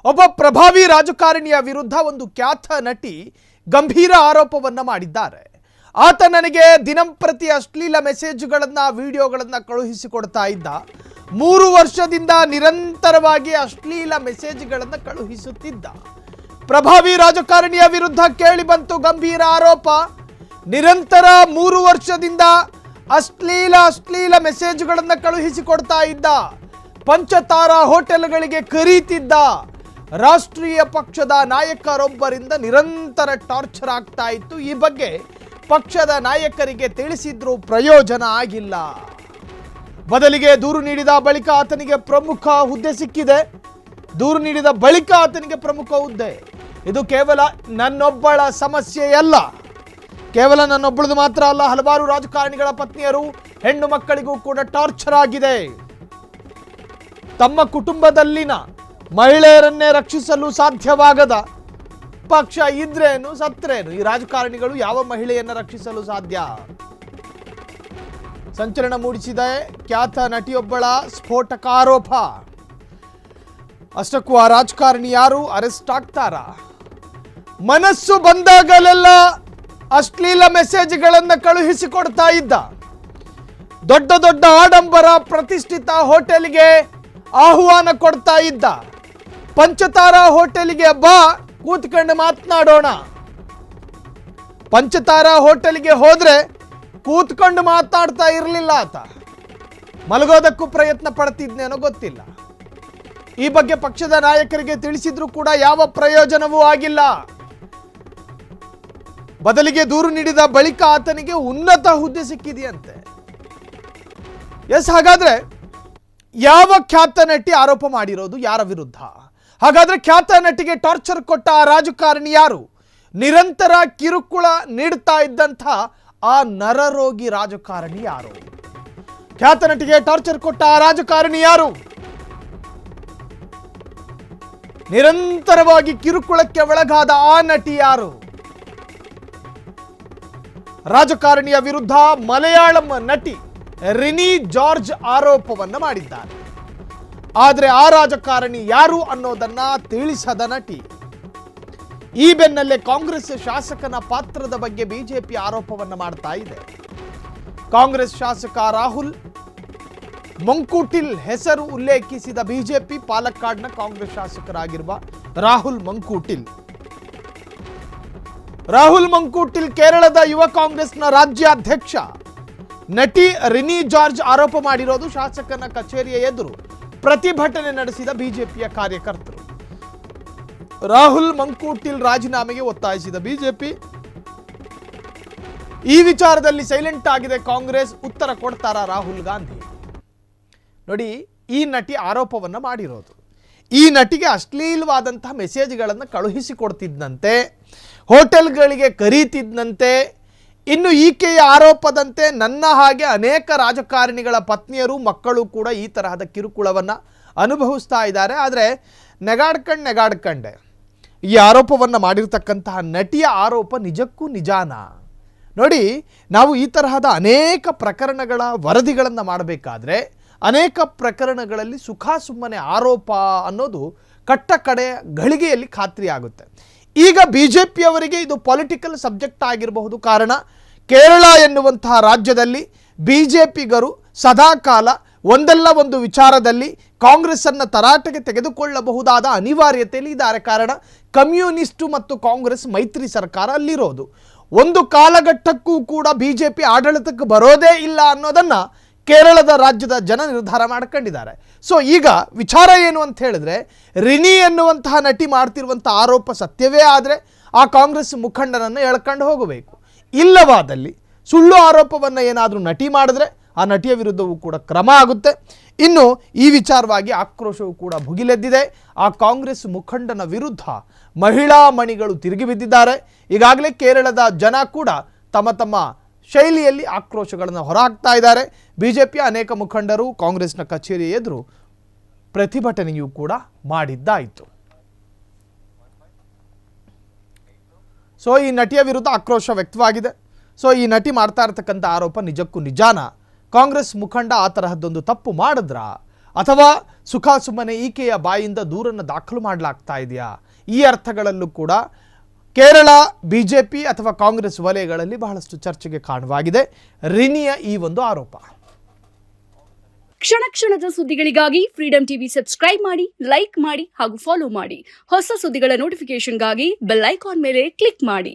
ಒಬ್ಬ ಪ್ರಭಾವಿ ರಾಜಕಾರಣಿಯ ವಿರುದ್ಧ ಒಂದು ಖ್ಯಾತ ನಟಿ ಗಂಭೀರ ಆರೋಪವನ್ನ ಮಾಡಿದ್ದಾರೆ. ಆತ ನನಗೆ ದಿನಂಪ್ರತಿ ಅಶ್ಲೀಲ ಮೆಸೇಜ್ಗಳನ್ನು ವಿಡಿಯೋಗಳನ್ನು ಕಳುಹಿಸಿಕೊಡ್ತಾ ಇದ್ದ. 3 ವರ್ಷದಿಂದ ನಿರಂತರವಾಗಿ ಅಶ್ಲೀಲ ಮೆಸೇಜ್ಗಳನ್ನು ಕಳುಹಿಸುತ್ತಿದ್ದ. ಪ್ರಭಾವಿ ರಾಜಕಾರಣಿಯ ವಿರುದ್ಧ ಕೇಳಿ ಬಂತು ಗಂಭೀರ ಆರೋಪ. ನಿರಂತರ 3 ವರ್ಷದಿಂದ ಅಶ್ಲೀಲ ಮೆಸೇಜ್ಗಳನ್ನು ಕಳುಹಿಸಿಕೊಡ್ತಾ ಇದ್ದ. ಪಂಚತಾರಾ ಹೋಟೆಲ್ಗಳಿಗೆ ಕರೀತಿದ್ದ. ರಾಷ್ಟ್ರೀಯ ಪಕ್ಷದ ನಾಯಕರೊಬ್ಬರಿಂದ ನಿರಂತರ ಟಾರ್ಚರ್ ಆಗ್ತಾ ಇತ್ತು. ಈ ಬಗ್ಗೆ ಪಕ್ಷದ ನಾಯಕರಿಗೆ ತಿಳಿಸಿದ್ರೂ ಪ್ರಯೋಜನ ಆಗಿಲ್ಲ. ಬದಲಿಗೆ ದೂರು ನೀಡಿದ ಬಳಿಕ ಆತನಿಗೆ ಪ್ರಮುಖ ಹುದ್ದೆ ಸಿಕ್ಕಿದೆ. ದೂರು ನೀಡಿದ ಬಳಿಕ ಆತನಿಗೆ ಪ್ರಮುಖ ಹುದ್ದೆ. ಇದು ಕೇವಲ ನನ್ನೊಬ್ಬಳ ಸಮಸ್ಯೆಯಲ್ಲ, ಕೇವಲ ನನ್ನೊಬ್ಬಳದು ಮಾತ್ರ ಅಲ್ಲ, ಹಲವಾರು ರಾಜಕಾರಣಿಗಳ ಪತ್ನಿಯರು ಹೆಣ್ಣು ಮಕ್ಕಳಿಗೂ ಕೂಡ ಟಾರ್ಚರ್ ಆಗಿದೆ. ತಮ್ಮ ಕುಟುಂಬದಲ್ಲಿನ ಮಹಿಳೆಯರನ್ನೇ ರಕ್ಷಿಸಲು ಸಾಧ್ಯವಾಗದ ಪಕ್ಷ ಇದ್ರೇನು ಸತ್ರೇನು, ಈ ರಾಜಕಾರಣಿಗಳು ಯಾವ ಮಹಿಳೆಯನ್ನ ರಕ್ಷಿಸಲು ಸಾಧ್ಯ? ಸಂಚಲನ ಮೂಡಿಸಿದೆ ಖ್ಯಾತ ನಟಿಯೊಬ್ಬಳ ಸ್ಫೋಟಕ ಆರೋಪ. ಅಷ್ಟಕ್ಕೂ ಆ ರಾಜಕಾರಣಿ ಯಾರು, ಅರೆಸ್ಟ್ ಆಗ್ತಾರಾ? ಮನಸ್ಸು ಬಂದಾಗಲೆಲ್ಲ ಅಶ್ಲೀಲ ಮೆಸೇಜ್ಗಳನ್ನು ಕಳುಹಿಸಿಕೊಡ್ತಾ ಇದ್ದ. ದೊಡ್ಡ ದೊಡ್ಡ ಆಡಂಬರ ಪ್ರತಿಷ್ಠಿತ ಹೋಟೆಲ್ಗೆ ಆಹ್ವಾನ ಕೊಡ್ತಾ ಇದ್ದ. ಪಂಚತಾರಾ ಹೋಟೆಲ್ಗೆ ಬಾ, ಕೂತ್ಕೊಂಡು ಮಾತನಾಡೋಣ. ಪಂಚತಾರಾ ಹೋಟೆಲ್ಗೆ ಹೋದ್ರೆ ಕೂತ್ಕೊಂಡು ಮಾತಾಡ್ತಾ ಇರಲಿಲ್ಲ ಆತ, ಮಲಗೋದಕ್ಕೂ ಪ್ರಯತ್ನ ಪಡ್ತಿದ್ನೇನೋ ಗೊತ್ತಿಲ್ಲ. ಈ ಬಗ್ಗೆ ಪಕ್ಷದ ನಾಯಕರಿಗೆ ತಿಳಿಸಿದ್ರೂ ಕೂಡ ಯಾವ ಪ್ರಯೋಜನವೂ ಆಗಿಲ್ಲ. ಬದಲಿಗೆ ದೂರು ನೀಡಿದ ಬಳಿಕ ಆತನಿಗೆ ಉನ್ನತ ಹುದ್ದೆ ಸಿಕ್ಕಿದೆಯಂತೆ. ಎಸ್, ಹಾಗಾದ್ರೆ ಯಾವ ಖ್ಯಾತ ನಟಿ ಆರೋಪ ಮಾಡಿರೋದು ಯಾರ ವಿರುದ್ಧ? ಹಾಗಾದ್ರೆ ಖ್ಯಾತ ನಟಿಗೆ ಟಾರ್ಚರ್ ಕೊಟ್ಟ ಆ ರಾಜಕಾರಣಿ ಯಾರು? ನಿರಂತರ ಕಿರುಕುಳ ನೀಡ್ತಾ ಇದ್ದಂಥ ಆ ನರರೋಗಿ ರಾಜಕಾರಣಿ ಯಾರು? ಖ್ಯಾತ ನಟಿಗೆ ಟಾರ್ಚರ್ ಕೊಟ್ಟ ಆ ರಾಜಕಾರಣಿ ಯಾರು? ನಿರಂತರವಾಗಿ ಕಿರುಕುಳಕ್ಕೆ ಒಳಗಾದ ಆ ನಟಿ ಯಾರು? ರಾಜಕಾರಣಿಯ ವಿರುದ್ಧ ಮಲಯಾಳಂ ನಟಿ ರಿನಿ ಜಾರ್ಜ್ ಆರೋಪವನ್ನ ಮಾಡಿದ್ದಾರೆ. ಆದರೆ ಆ ರಾಜಕಾರಣಿ ಯಾರು ಅನ್ನೋದನ್ನ ತಿಳಿಸದ ನಟಿ. ಈ ಬೆನ್ನಲ್ಲೇ ಕಾಂಗ್ರೆಸ್ ಶಾಸಕನ ಪಾತ್ರದ ಬಗ್ಗೆ ಬಿಜೆಪಿ ಆರೋಪವನ್ನ ಮಾಡ್ತಾ ಇದೆ. ಕಾಂಗ್ರೆಸ್ ಶಾಸಕ ರಾಹುಲ್ ಮಂಕೂಟಿಲ್ ಹೆಸರು ಉಲ್ಲೇಖಿಸಿದ ಬಿಜೆಪಿ ಪಾಲಕ್ಕಾಡ್ನ ಕಾಂಗ್ರೆಸ್ ಶಾಸಕರಾಗಿರುವ ರಾಹುಲ್ ಮಂಕೂಟಿಲ್ ಕೇರಳದ ಯುವ ಕಾಂಗ್ರೆಸ್ನ ರಾಜ್ಯಾಧ್ಯಕ್ಷ. ನಟಿ ರಿನಿ ಜಾರ್ಜ್ ಆರೋಪ ಮಾಡಿರೋದು ಶಾಸಕನ ಕಚೇರಿಯ ಎದುರು ಪ್ರತಿಭಟನೆ ನಡೆಸಿದ ಬಿಜೆಪಿಯ ಕಾರ್ಯಕರ್ತರು. ರಾಹುಲ್ ಮಂಕೂಟಿಲ್ ರಾಜೀನಾಮೆಗೆ ಒತ್ತಾಯಿಸಿದ ಬಿಜೆಪಿ. ಈ ವಿಚಾರದಲ್ಲಿ ಸೈಲೆಂಟ್ ಆಗಿದೆ ಕಾಂಗ್ರೆಸ್. ಉತ್ತರ ಕೊಡ್ತಾರಾ ರಾಹುಲ್ ಗಾಂಧಿ? ನೋಡಿ, ಈ ನಟಿ ಆರೋಪವನ್ನ ಮಾಡಿರೋದು. ಈ ನಟಿಗೆ ಅಶ್ಲೀಲವಾದಂತಹ ಮೆಸೇಜ್ಗಳನ್ನು ಕಳುಹಿಸಿಕೊಡ್ತಿದ್ದಂತೆ, ಹೋಟೆಲ್ಗಳಿಗೆ ಕರೀತಿದ್ದಂತೆ. ಇನ್ನು ಈಕೆಯ ಆರೋಪದಂತೆ ನನ್ನ ಹಾಗೆ ಅನೇಕ ರಾಜಕಾರಣಿಗಳ ಪತ್ನಿಯರು ಮಕ್ಕಳು ಕೂಡ ಈ ತರಹದ ಕಿರುಕುಳವನ್ನು ಅನುಭವಿಸ್ತಾ ಇದ್ದಾರೆ. ಆದರೆ ನೆಗಾಡ್ಕಂಡೆ ಈ ಆರೋಪವನ್ನು ಮಾಡಿರ್ತಕ್ಕಂತಹ ನಟಿಯ ಆರೋಪ ನಿಜಕ್ಕೂ ನಿಜಾನಾ? ನೋಡಿ, ನಾವು ಈ ತರಹದ ಅನೇಕ ಪ್ರಕರಣಗಳ ವರದಿಗಳನ್ನು ಮಾಡಬೇಕಾದ್ರೆ ಅನೇಕ ಪ್ರಕರಣಗಳಲ್ಲಿ ಸುಮ್ಮನೆ ಆರೋಪ ಅನ್ನೋದು ಕಟ್ಟ ಕಡೆ ಗಳಿಗೆಯಲ್ಲಿ ಖಾತ್ರಿ ಆಗುತ್ತೆ. ಈಗ ಬಿಜೆಪಿಯವರಿಗೆ ಇದು ಪೊಲಿಟಿಕಲ್ ಸಬ್ಜೆಕ್ಟ್ ಆಗಿರಬಹುದು. ಕಾರಣ, ಕೇರಳ ಎನ್ನುವಂತಹ ರಾಜ್ಯದಲ್ಲಿ ಬಿಜೆಪಿಗರು ಸದಾಕಾಲ ಒಂದಲ್ಲ ಒಂದು ವಿಚಾರದಲ್ಲಿ ಕಾಂಗ್ರೆಸ್ಸನ್ನು ತರಾಟೆಗೆ ತೆಗೆದುಕೊಳ್ಳಬಹುದಾದ ಅನಿವಾರ್ಯತೆಯಲ್ಲಿ ಇದ್ದಾರೆ. ಕಾರಣ, ಕಮ್ಯುನಿಸ್ಟು ಮತ್ತು ಕಾಂಗ್ರೆಸ್ ಮೈತ್ರಿ ಸರ್ಕಾರ ಅಲ್ಲಿರೋದು. ಒಂದು ಕಾಲಘಟ್ಟಕ್ಕೂ ಕೂಡ ಬಿಜೆಪಿ ಆಡಳಿತಕ್ಕೆ ಬರೋದೇ ಇಲ್ಲ ಅನ್ನೋದನ್ನು ಕೇರಳದ ರಾಜ್ಯದ ಜನ ನಿರ್ಧಾರ ಮಾಡ್ಕೊಂಡಿದ್ದಾರೆ. ಸೊ ಈಗ ವಿಚಾರ ಏನು ಅಂತ ಹೇಳಿದ್ರೆ, ರಿನಿ ಎನ್ನುವಂತಹ ನಟಿ ಮಾಡ್ತಿರುವಂಥ ಆರೋಪ ಸತ್ಯವೇ ಆದರೆ ಆ ಕಾಂಗ್ರೆಸ್ ಮುಖಂಡನನ್ನು ಎಳ್ಕೊಂಡು ಹೋಗಬೇಕು. ಇಲ್ಲವಾದಲ್ಲಿ ಸುಳ್ಳು ಆರೋಪವನ್ನು ಏನಾದರೂ ನಟಿ ಮಾಡಿದ್ರೆ ಆ ನಟಿಯ ವಿರುದ್ಧವೂ ಕೂಡ ಕ್ರಮ ಆಗುತ್ತೆ. ಇನ್ನು ಈ ವಿಚಾರವಾಗಿ ಆಕ್ರೋಶವೂ ಕೂಡ ಭುಗಿಲೆದ್ದಿದೆ. ಆ ಕಾಂಗ್ರೆಸ್ ಮುಖಂಡನ ವಿರುದ್ಧ ಮಹಿಳಾ ಮಣಿಗಳು ತಿರುಗಿ ಬಿದ್ದಿದ್ದಾರೆ. ಈಗಾಗಲೇ ಕೇರಳದ ಜನ ಕೂಡ ತಮ್ಮ ಶೈಲಿಯಲ್ಲಿ ಆಕ್ರೋಶಗಳನ್ನು ಹೊರಹಾಕ್ತಾ ಇದ್ದಾರೆ. ಬಿಜೆಪಿಯ ಅನೇಕ ಮುಖಂಡರು ಕಾಂಗ್ರೆಸ್ನ ಕಚೇರಿ ಎದುರು ಪ್ರತಿಭಟನೆಯೂ ಕೂಡ ಮಾಡಿದ್ದಾಯಿತು. ಸೊ ಈ ನಟಿಯ ವಿರುದ್ಧ ಆಕ್ರೋಶ ವ್ಯಕ್ತವಾಗಿದೆ. ಸೊ ಈ ನಟಿ ಮಾಡ್ತಾ ಇರತಕ್ಕಂಥ ಆರೋಪ ನಿಜಕ್ಕೂ ನಿಜಾನ? ಕಾಂಗ್ರೆಸ್ ಮುಖಂಡ ಆ ತರಹದ್ದೊಂದು ತಪ್ಪು ಮಾಡಿದ್ರಾ ಅಥವಾ ಸುಖಾಸುಮ್ಮನೆ ಈಕೆಯ ಬಾಯಿಂದ ದೂರನ್ನು ದಾಖಲು ಮಾಡಲಾಗ್ತಾ ಇದೆಯಾ? ಈ ಅರ್ಥಗಳಲ್ಲೂ ಕೂಡ ಕೇರಳ ಬಿಜೆಪಿ ಅಥವಾ ಕಾಂಗ್ರೆಸ್ ವಲಯಗಳಲ್ಲಿ ಬಹಳಷ್ಟು ಚರ್ಚೆಗೆ ಕಾರಣವಾಗಿದೆ ರಿನಿಯ ಈ ಒಂದು ಆರೋಪ. ಕ್ಷಣ ಕ್ಷಣದ ಸುದ್ದಿಗಳಿಗಾಗಿ ಫ್ರೀಡಂ ಟಿವಿ ಸಬ್ಸ್ಕ್ರೈಬ್ ಮಾಡಿ, ಲೈಕ್ ಮಾಡಿ ಹಾಗೂ ಫಾಲೋ ಮಾಡಿ. ಹೊಸ ಸುದ್ದಿಗಳ ನೋಟಿಫಿಕೇಶನ್ಗಾಗಿ ಬೆಲ್ ಐಕಾನ್ ಮೇಲೆ ಕ್ಲಿಕ್ ಮಾಡಿ.